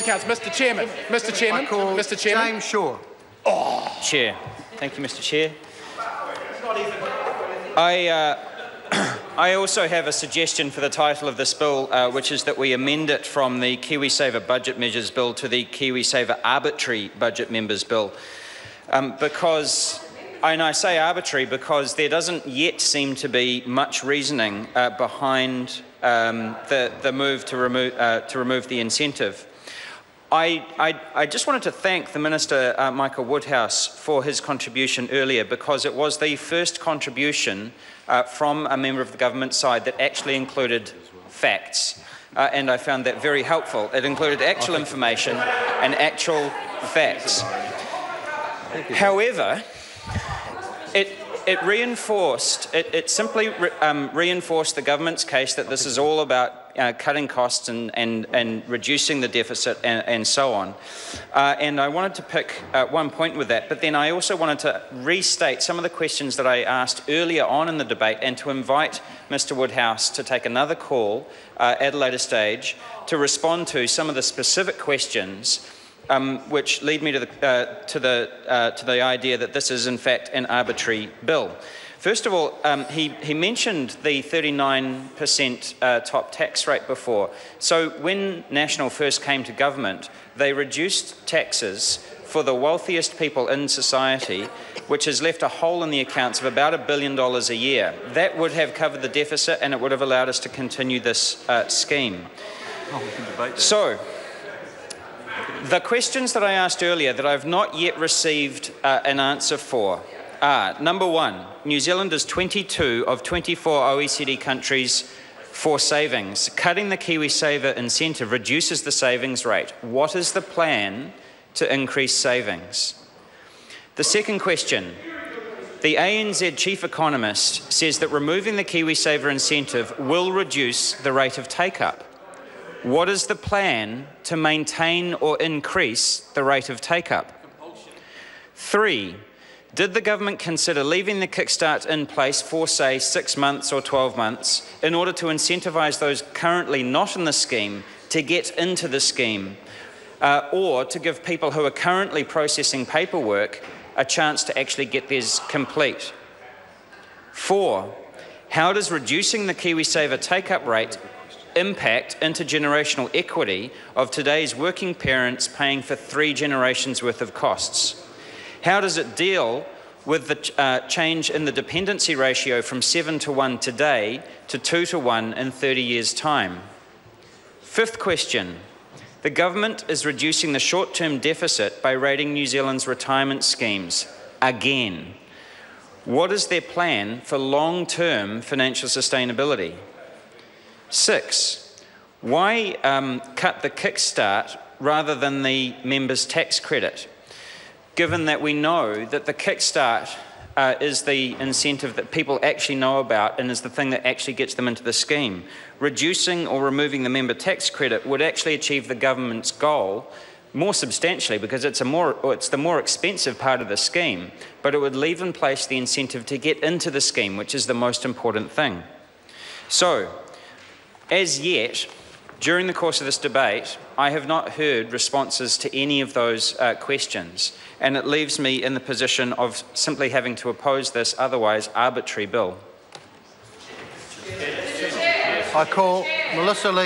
Mr. Chairman. Mr. Chairman. I call Mr. Chairman. James Shaw. Chair. Thank you, Mr. Chair. I also have a suggestion for the title of this bill, which is that we amend it from the KiwiSaver Budget Measures Bill to the KiwiSaver Arbitrary Budget Members Bill. And I say arbitrary because there doesn't yet seem to be much reasoning behind the move to remove the incentive. I just wanted to thank the Minister, Michael Woodhouse, for his contribution earlier, because it was the first contribution from a member of the government side that actually included facts, and I found that very helpful. It included actual information and actual facts. However, it simply reinforced the government's case that this is all about cutting costs and reducing the deficit and so on. And I wanted to pick one point with that, but then I also wanted to restate some of the questions that I asked earlier on in the debate, and to invite Mr. Woodhouse to take another call at a later stage to respond to some of the specific questions which lead me to the idea that this is in fact an arbitrary bill. First of all, he mentioned the 39% top tax rate before. So when National first came to government, they reduced taxes for the wealthiest people in society, which has left a hole in the accounts of about $1 billion a year. That would have covered the deficit, and it would have allowed us to continue this scheme. So, the questions that I asked earlier that I've not yet received an answer for are, number one, New Zealand is 22 of 24 OECD countries for savings. Cutting the KiwiSaver incentive reduces the savings rate. What is the plan to increase savings? The second question, the ANZ chief economist says that removing the KiwiSaver incentive will reduce the rate of take-up. What is the plan to maintain or increase the rate of take-up? 3, did the government consider leaving the kickstart in place for, say, 6 months or 12 months in order to incentivise those currently not in the scheme to get into the scheme, or to give people who are currently processing paperwork a chance to actually get theirs complete? 4, how does reducing the KiwiSaver take-up rate impact intergenerational equity of today's working parents paying for 3 generations worth of costs? How does it deal with the change in the dependency ratio from 7 to 1 today to 2 to 1 in 30 years' time? 5th question, the government is reducing the short-term deficit by raiding New Zealand's retirement schemes again. What is their plan for long-term financial sustainability? 6, why cut the kickstart rather than the members' tax credit, given that we know that the kickstart is the incentive that people actually know about and is the thing that actually gets them into the scheme? Reducing or removing the member tax credit would actually achieve the government's goal more substantially, because it's the more expensive part of the scheme, but it would leave in place the incentive to get into the scheme, which is the most important thing. So, as yet, during the course of this debate, I have not heard responses to any of those questions, and it leaves me in the position of simply having to oppose this otherwise arbitrary bill. I call Melissa Lee.